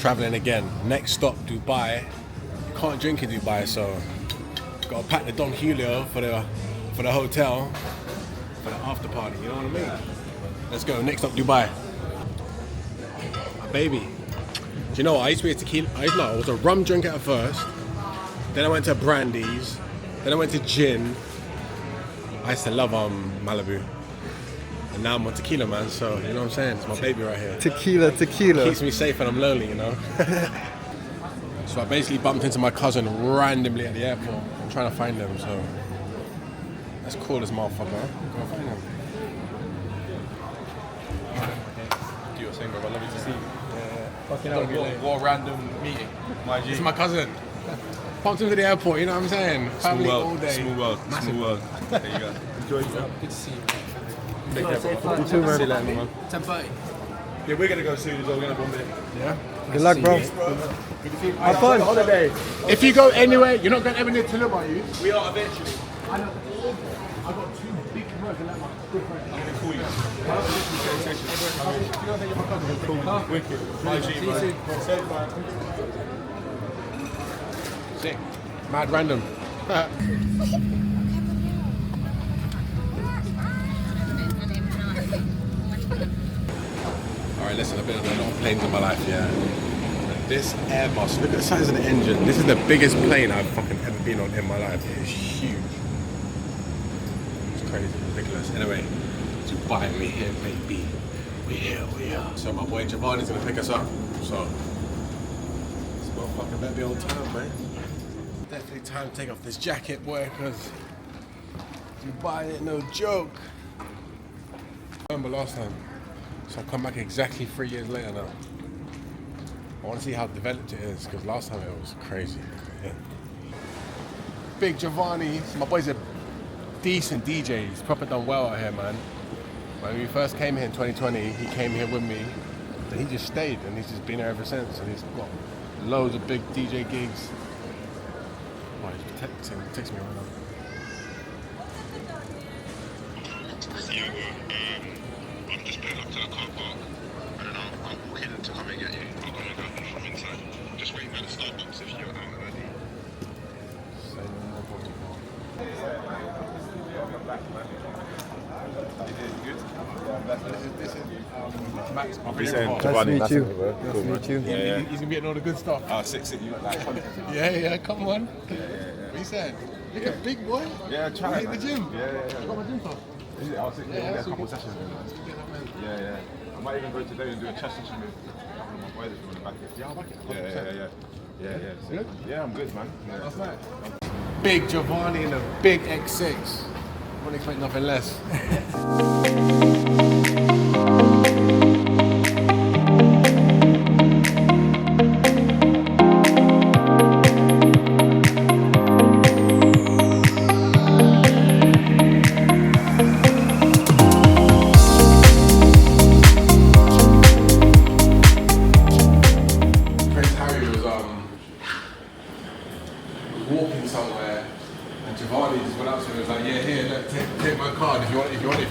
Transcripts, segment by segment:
traveling again. Next stop, Dubai. Can't drink in Dubai, so gotta pack the Don Julio for the hotel for the after party. You know what I mean? Let's go. Next stop, Dubai. My baby. Do you know what? I used to be a tequila. I was a rum drinker at first. Then I went to brandies. Then I went to gin. I used to love Malibu. And now I'm on tequila, man, so you know what I'm saying? It's my baby right here. Tequila. Keeps me safe when I'm lonely, you know? So I basically bumped into my cousin randomly at the airport. I'm trying to find him, so let's call this motherfucker. Go find him. Do your thing, bro. I love you to see you. Fucking hell, What a random meeting. My G. It's my cousin. Bumped him to the airport, you know what I'm saying? Family world, all day. small world, small world. There you go. Enjoy yourself. Good to see you. Take care, bro. You too, man. See you later, man. 10:30. Yeah, we're gonna go soon as well. We're gonna bomb it. Yeah? Good luck, bro. Have fun. Holiday. If you go anywhere, you're not going ever near Tulum, are you? We are eventually. I know. I got two big words and that's my good friend. I'm gonna call you. You know that you're my cousin. Wicked. My G, man. Sick. Mad random. Alright, listen, I've been on a lot of planes in my life, yeah. This Airbus, look at the size of the engine. This is the biggest plane I've fucking ever been on in my life. It is huge. It's crazy, ridiculous. Anyway, Dubai, we're here, baby. We're here. So my boy Giovanni's gonna pick us up. So, this motherfucker better be on time, man. Definitely time to take off this jacket, boy, because Dubai ain't no joke. Remember last time? So I come back exactly 3 years later now. I want to see how developed it is, because last time it was crazy. Yeah. Big Giovanni, so my boy's a decent DJ. He's proper done well out here, man. When we first came here in 2020, he came here with me, and he just stayed, and he's just been here ever since. And he's got loads of big DJ gigs. Oh, he's texting me right now. Yeah, well, I'm just pulling up to the car park, and then I'll walk in to come and get you. I'll come and go from inside. Just waiting at the Starbucks if you're out early. This is Max. Be saying Nice to meet you. Nice to meet you. Yeah. He's gonna be getting all the good stuff. Sick. You look like Yeah, come on. What you said? You're a big boy. Yeah, try You hit the gym. Yeah. I got my gym stuff. Is it? I'll take a couple so sessions. Yeah. I might even go today and do a chest session with a couple of my boys if you want to back it. Yeah, I'll back it. Yeah. Good? Yeah, I'm good, man. Yeah. That's nice. Big Giovanni and a big X6. Wouldn't expect nothing less. Walking somewhere, and Giovanni just went up to me and was like, "Yeah, here, look, take my card if you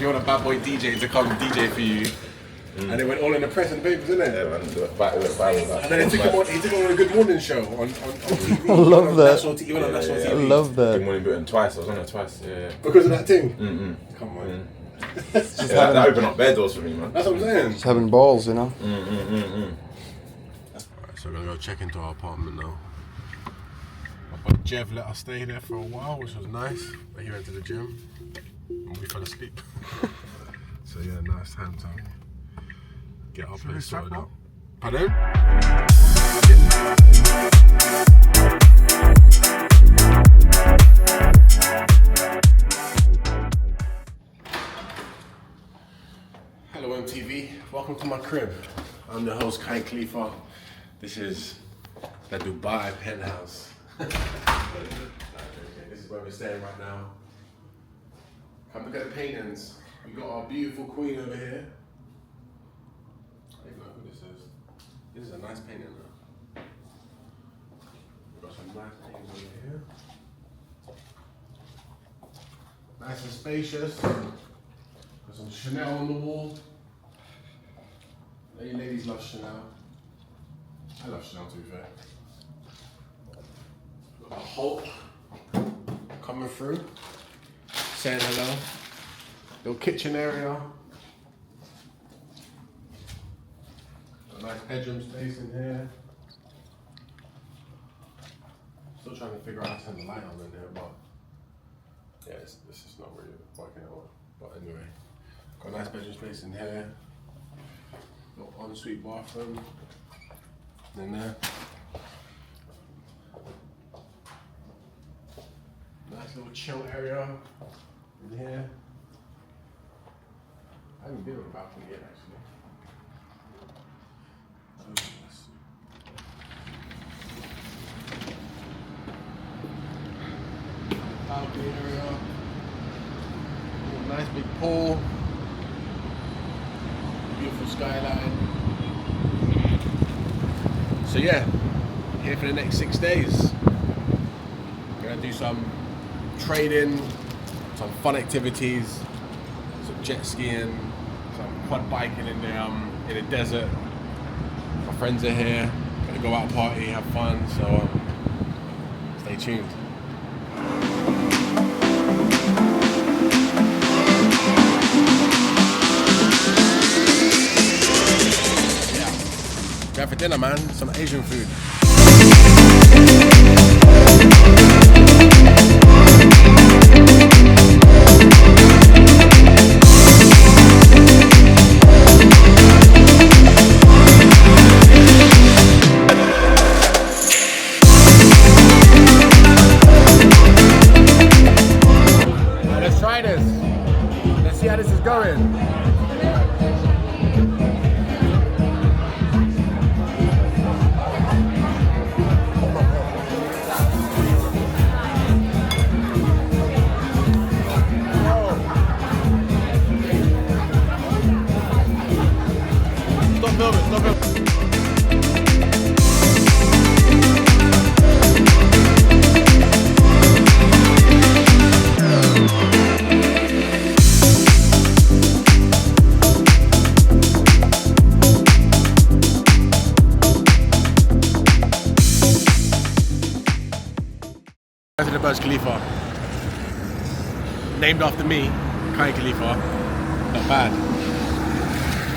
want a bad boy DJ to come DJ for you." And it went all in the press and the papers, didn't it? Yeah, man. Viral. And then he took him on a Good Morning show on TV. I love that. Even on national TV. I love Good that. morning, Britain twice. I was on there twice. Yeah. Because of that thing. Come on. That opened up bare doors for me, man. That's what I'm saying. Just having balls, you know. Alright, so we're gonna go check into our apartment now. My boy Jev let us stay there for a while, which was nice. But he went to the gym and we fell asleep. So yeah, nice time to get up and sort it out. Pardon? Hello MTV, welcome to my crib. I'm the host Kayan. This is the Dubai penthouse. This is where we're staying right now. Come look at the paintings. We got our beautiful queen over here. I don't even know who this is. This is a nice painting though. We've got some nice paintings over here. Nice and spacious. Got some Chanel on the wall. You ladies love Chanel. I love Chanel, to be fair. Got the Hulk coming through, saying hello. Little kitchen area. Got a nice bedroom space in here. Still trying to figure out how to turn the light on in there, but yeah, this is not really working out. But anyway, got a nice bedroom space in here. Little ensuite bathroom in there. Nice little chill area in here. I haven't been on the balcony yet, actually. Let's see. Balcony area. Nice big pool. Beautiful skyline. So yeah, here for the next 6 days. Gonna do some trading, some fun activities, some jet skiing, some quad biking in the desert. My friends are here. Gonna go out party, have fun. So stay tuned. Go for dinner, man. Some Asian food. Let's try this. Let's see how this is going. To the Burj Khalifa, named after me, Kayan Khalifa. Not bad.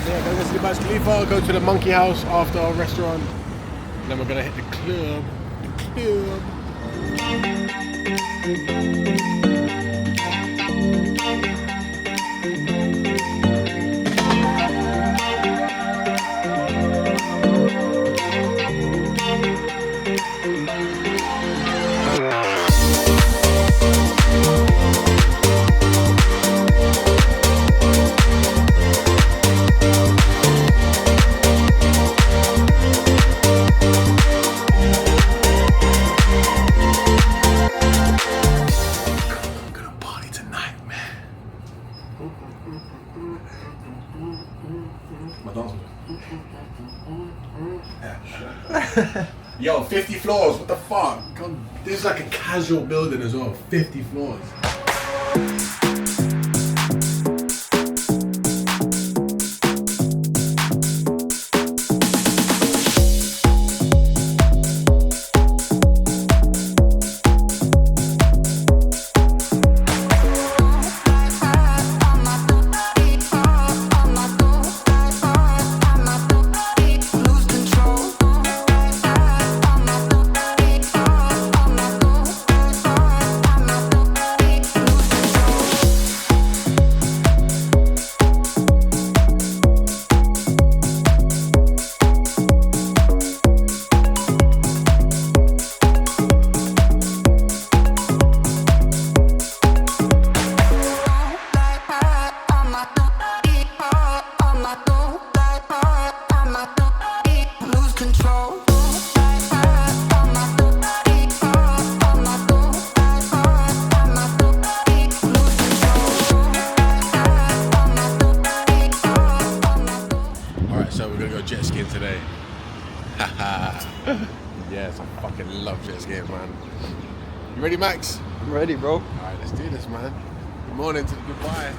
So yeah, go to the Burj Khalifa, go to the Monkey House after our restaurant, and then we're gonna hit the club. Yo, 50 floors, what the fuck? God, this is like a casual building as well, 50 floors. Jet skiing today. Yes, I fucking love jet skiing, man. You ready, Max? I'm ready, bro. Alright, let's do this, man. Good morning to the goodbye.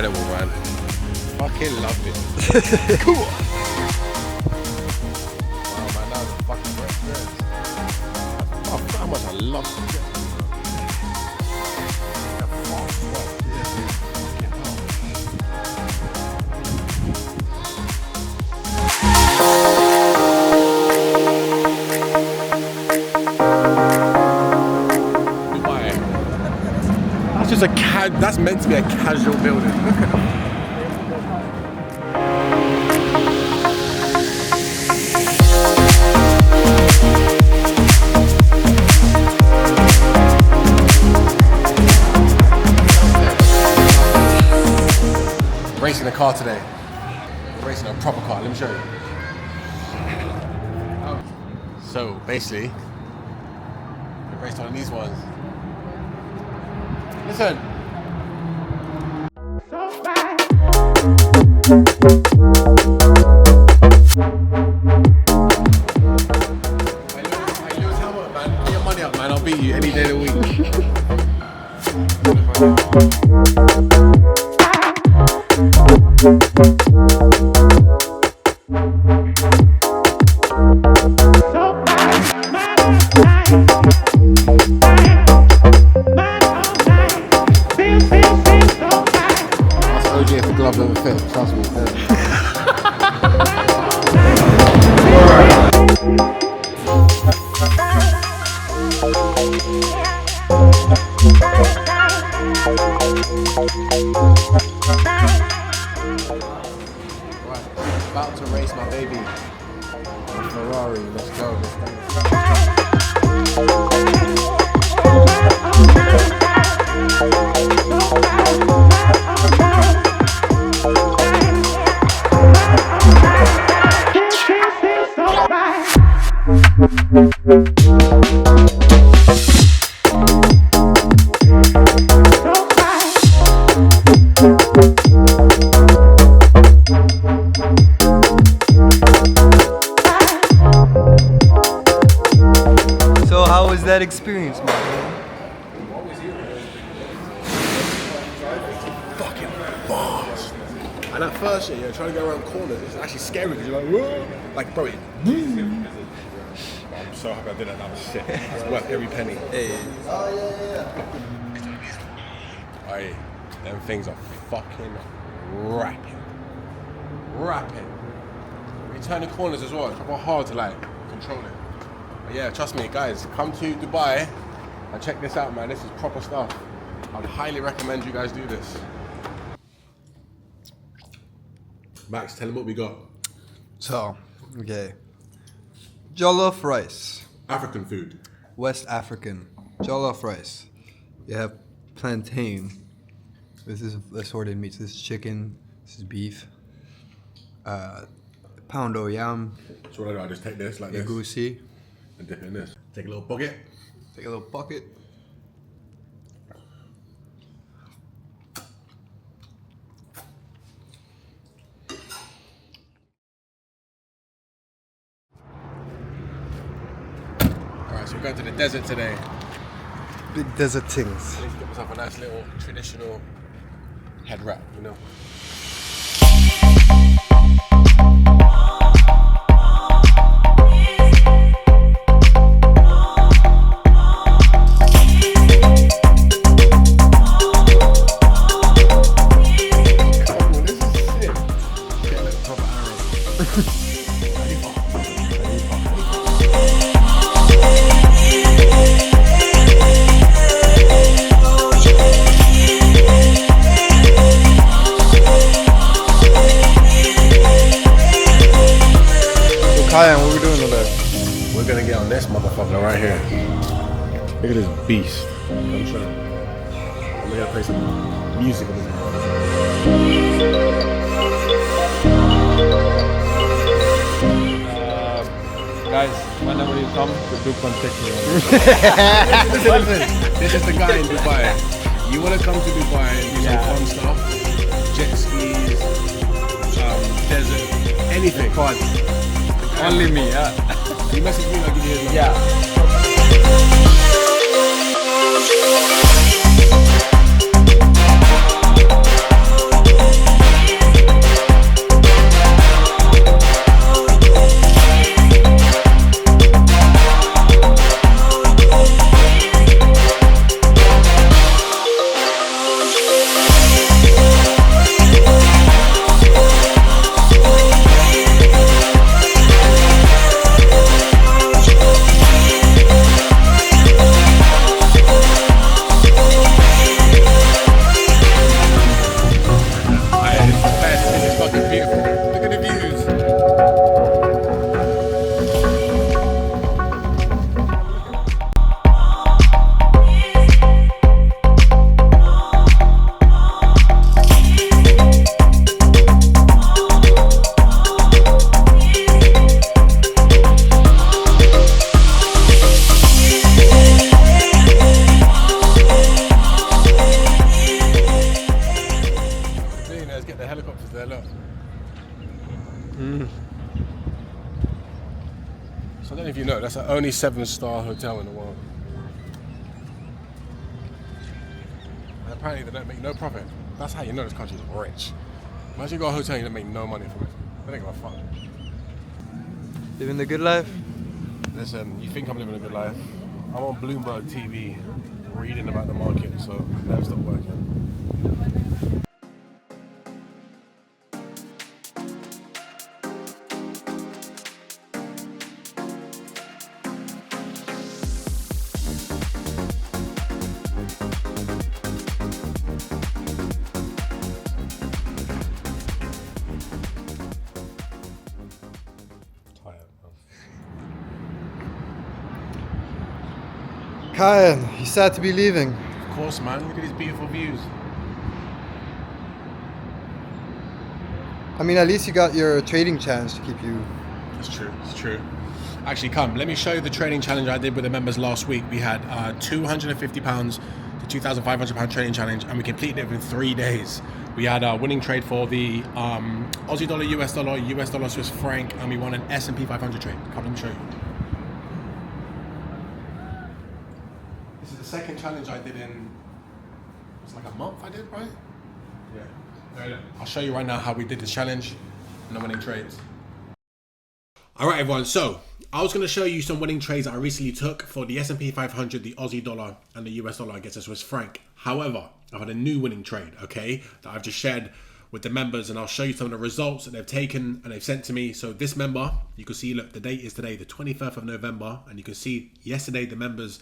incredible, man. Fucking loved it. Cool. Wow, man, that was a fucking great experience. Oh, how much I love it. That's meant to be a casual building. Look at that. Racing a car today. We're racing a proper car. Let me show you. So basically, we raced on these ones. Listen. I lose helmet, man. Get your money up, man. I'll beat you any day of the week. That's OG if the glove doesn't fit, trust me. Right, about to race my baby. Ferrari, let's go. So how was that experience, man? Fucking fast. And at first, yeah, you're trying to go around corners. It's actually scary because you're like, whoa. Like, bro, I'm so happy I did that. That was sick. It's worth every penny. Hey. Aye, them things are fucking rapping. When you turn the corners as well, it's proper hard to like control it. But yeah, trust me, guys, come to Dubai and check this out, man. This is proper stuff. I'd highly recommend you guys do this. Max, tell them what we got. So, okay. Jollof rice. African food. West African. Jollof rice. You have plantain. This is assorted meats. This is chicken. This is beef. Poundo yam. So what I do, I just take this like this Egusi. and dip it in this. Take a little bucket. Take a little bucket. Alright, so we're going to the desert today. Big desert things. I need to get myself a nice little traditional head wrap, you know. Kayan, what are we doing today? We're gonna get on this motherfucker right here. Look at this beast. I'm trying. I'm gonna play some music with this. Guys, whenever you come, do contact me. Listen, this is the guy in Dubai. You wanna come to Dubai and do some fun stuff? Jet skis, desert, anything. God. Only me, yeah. You message me, I'll give you his number. Yeah. there, look. So I don't know if you know, that's the only 7-star hotel in the world. And apparently they don't make no profit. That's how you know this country's rich. Imagine you got a hotel and you don't make no money from it. They don't give a fuck. Living the good life? Listen, you think I'm living a good life? I'm on Bloomberg TV reading about the market, so never stop working. Kayan, you sad to be leaving. Of course, man. Look at these beautiful views. I mean, at least you got your trading challenge to keep you. It's true. It's true. Actually, come. Let me show you the trading challenge I did with the members last week. We had £250 to £2,500 trading challenge, and we completed it within 3 days. We had a winning trade for the Aussie dollar, US dollar, Swiss franc, and we won an S&P 500 trade. Come, let me show you. This is the second challenge I did in, it's like a month I did, right? Yeah. I'll show you right now how we did this challenge and the winning trades. All right, everyone. So I was going to show you some winning trades that I recently took for the S&P 500, the Aussie dollar, and the US dollar against the Swiss franc. However, I've had a new winning trade, okay, that I've just shared with the members, and I'll show you some of the results that they've taken and they've sent to me. So this member, you can see, look, the date is today, the 25th of November, and you can see yesterday the members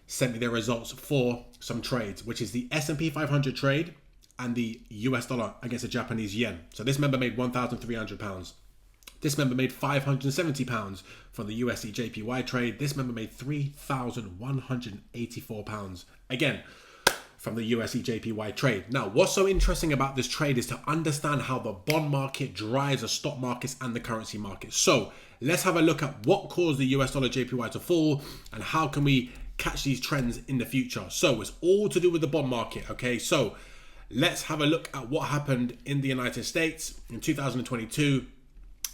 sent me their results for some trades, which is the S&P 500 trade and the US dollar against the Japanese yen. So this member made £1,300. This member made £570 from the USD JPY trade. This member made £3,184. Again, from the USD JPY trade. Now, what's so interesting about this trade is to understand how the bond market drives the stock markets and the currency market. So let's have a look at what caused the US dollar JPY to fall and how can we catch these trends in the future. So it's all to do with the bond market, okay? So let's have a look at what happened in the United States in 2022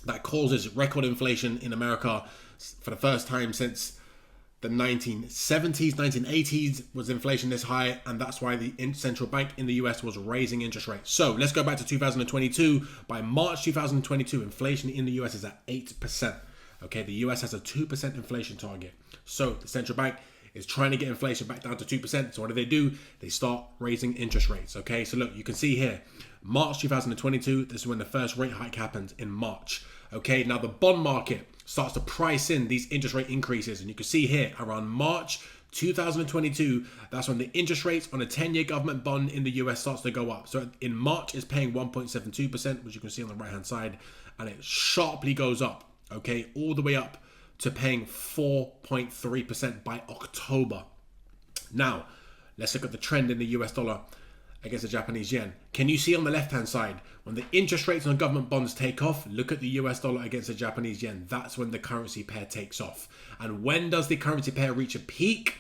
that causes record inflation in America for the first time since the 1970s, 1980s was inflation this high, and that's why the central bank in the US was raising interest rates. So let's go back to 2022. By March 2022, inflation in the US is at 8%. Okay, the US has a 2% inflation target. So the central bank is trying to get inflation back down to 2%. So what do? They start raising interest rates. Okay, so look, you can see here, March 2022, this is when the first rate hike happened in March. Okay, now the bond market starts to price in these interest rate increases. And you can see here, around March 2022, that's when the interest rates on a 10-year government bond in the US starts to go up. So in March, it's paying 1.72%, which you can see on the right-hand side. And it sharply goes up, okay, all the way up to paying 4.3% by October. Now, let's look at the trend in the US dollar against the Japanese yen. Can you see on the left-hand side, when the interest rates on government bonds take off, look at the US dollar against the Japanese yen. That's when the currency pair takes off. And when does the currency pair reach a peak?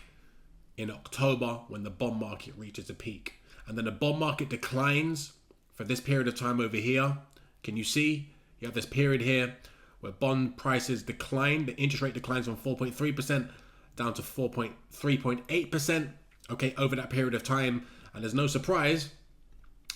In October, when the bond market reaches a peak. And then the bond market declines for this period of time over here. Can you see? You have this period here where bond prices decline. The interest rate declines from 4.3% down to 3.8%, okay, over that period of time. And there's no surprise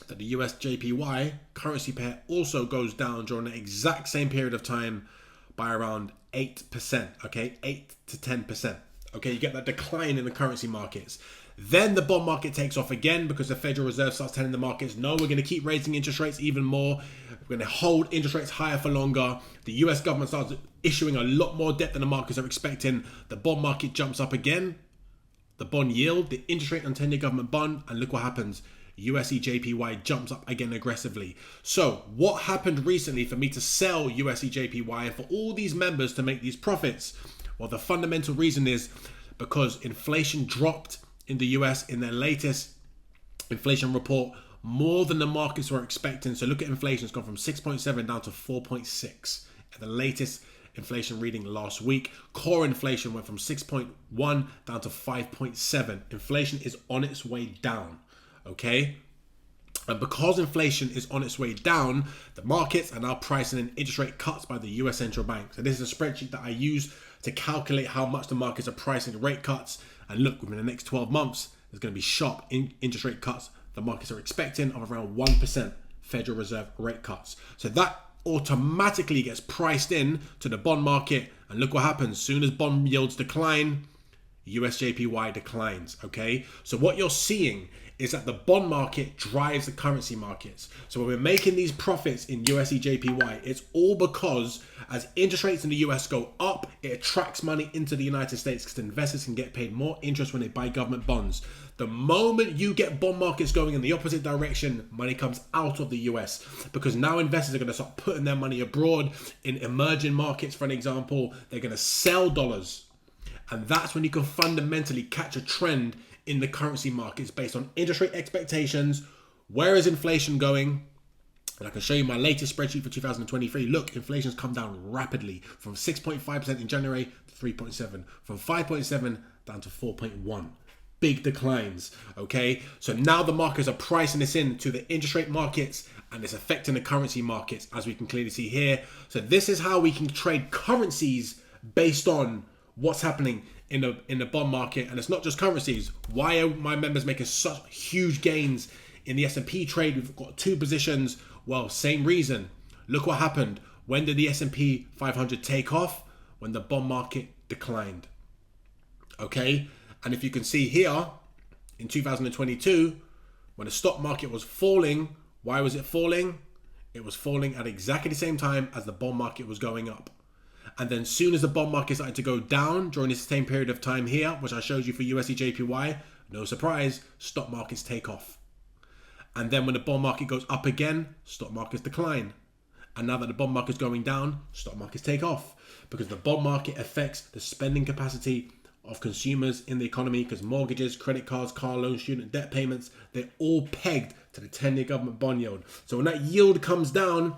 that the US JPY currency pair also goes down during the exact same period of time by around 8%, okay, 8 to 10%. Okay, you get that decline in the currency markets. Then the bond market takes off again because the Federal Reserve starts telling the markets, no, we're going to keep raising interest rates even more. We're going to hold interest rates higher for longer. The US government starts issuing a lot more debt than the markets are expecting. The bond market jumps up again. The bond yield, the interest rate on 10-year government bond, and look what happens. USD JPY jumps up again aggressively. So what happened recently for me to sell USD JPY and for all these members to make these profits? Well, the fundamental reason is because inflation dropped in the US in their latest inflation report more than the markets were expecting. So look at inflation, it's gone from 6.7 down to 4.6 at the latest inflation reading last week. Core inflation went from 6.1 down to 5.7. Inflation is on its way down, okay? And because inflation is on its way down, the markets are now pricing in interest rate cuts by the US central bank. So this is a spreadsheet that I use to calculate how much the markets are pricing rate cuts. And look, within the next 12 months, there's going to be sharp interest rate cuts. The markets are expecting of around 1% Federal Reserve rate cuts. So that automatically gets priced in to the bond market. And look what happens. Soon as bond yields decline, US JPY declines, okay? So what you're seeing is that the bond market drives the currency markets. So when we're making these profits in USD JPY, it's all because as interest rates in the US go up, it attracts money into the United States because investors can get paid more interest when they buy government bonds. The moment you get bond markets going in the opposite direction, money comes out of the US because now investors are going to start putting their money abroad in emerging markets, for an example. They're going to sell dollars. And that's when you can fundamentally catch a trend in the currency markets based on interest rate expectations. Where is inflation going? And I can show you my latest spreadsheet for 2023. Look, inflation's come down rapidly from 6.5% in January to 3.7%, from 5.7 down to 4.1. Big declines, okay? So now the markets are pricing this in to the interest rate markets and it's affecting the currency markets, as we can clearly see here. So this is how we can trade currencies based on what's happening in the bond market. And it's not just currencies. Why are my members making such huge gains in the S&P trade? We've got 2 positions. Well, same reason. Look what happened. When did the S&P 500 take off? When the bond market declined. Okay? And if you can see here, in 2022, when the stock market was falling, why was it falling? It was falling at exactly the same time as the bond market was going up. And then soon as the bond market started to go down during this same period of time here, which I showed you for USD JPY, no surprise, stock markets take off. And then when the bond market goes up again, stock markets decline. And now that the bond market is going down, stock markets take off. Because the bond market affects the spending capacity of consumers in the economy, because mortgages, credit cards, car loans, student debt payments, they're all pegged to the 10-year government bond yield. So when that yield comes down,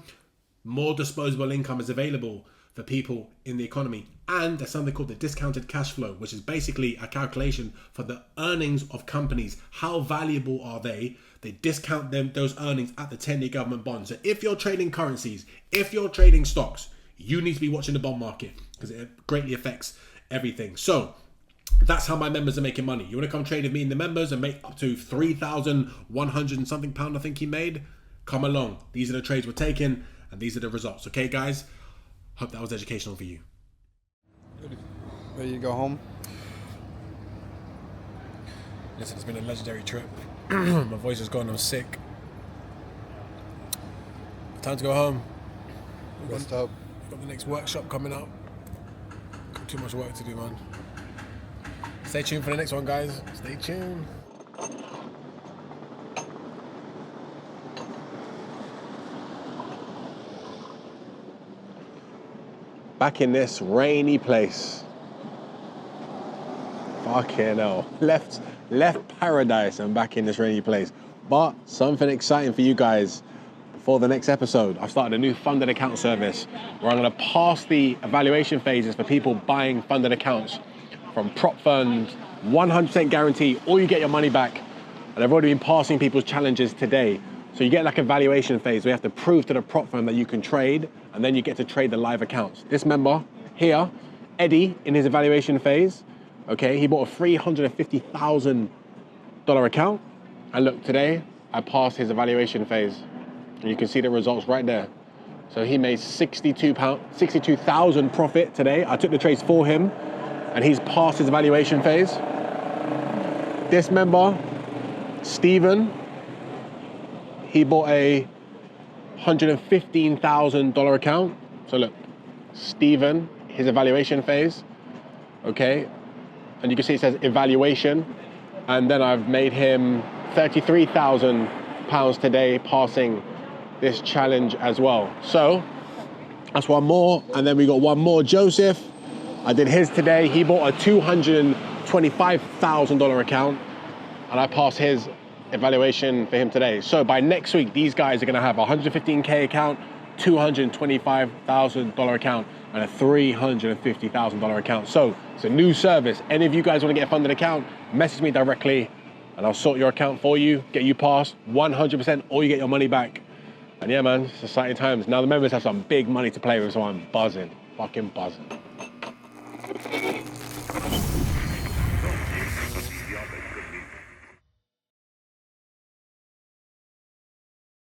more disposable income is available for people in the economy. And there's something called the discounted cash flow, which is basically a calculation for the earnings of companies. How valuable are they? They discount those earnings at the 10-year government bond. So if you're trading currencies, if you're trading stocks, you need to be watching the bond market because it greatly affects everything. So that's how my members are making money. You want to come trade with me in the members and make up to 3,100 and something pound, I think he made? Come along. These are the trades we're taking and these are the results. Okay, guys? Hope that was educational for you. Ready to go home? Listen, it's been a legendary trip. My voice is gone, I'm sick. Time to go home. Rest up. Got the next workshop coming up. Got too much work to do, man. Stay tuned for the next one, guys. Stay tuned. Back in this rainy place. Fucking hell. Left paradise and back in this rainy place. But something exciting for you guys for the next episode. I've started a new funded account service where I'm going to pass the evaluation phases for people buying funded accounts from prop funds, 100% guarantee, or you get your money back. And I've already been passing people's challenges today. So you get like a valuation phase. We have to prove to the prop firm that you can trade, and then you get to trade the live accounts. This member here, Eddie, in his evaluation phase, okay, he bought a $350,000 account. And look, today I passed his evaluation phase, and you can see the results right there. So he made $62,000 profit today. I took the trades for him, and he's passed his evaluation phase. This member, Stephen, he bought a $115,000 account. So look, Stephen, his evaluation phase, okay? And you can see it says evaluation. And then I've made him £33,000 today, passing this challenge as well. So that's one more. And then we got one more, Joseph. I did his today. He bought a $225,000 account, and I passed his evaluation for him today. So by next week, these guys are going to have a $115K account, $225,000 account, and a $350,000 account. So it's a new service. Any of you guys want to get a funded account, message me directly. and I'll sort your account for you, get you past 100%, or you get your money back. And yeah, man, it's exciting times. Now the members have some big money to play with, so I'm buzzing, fucking buzzing.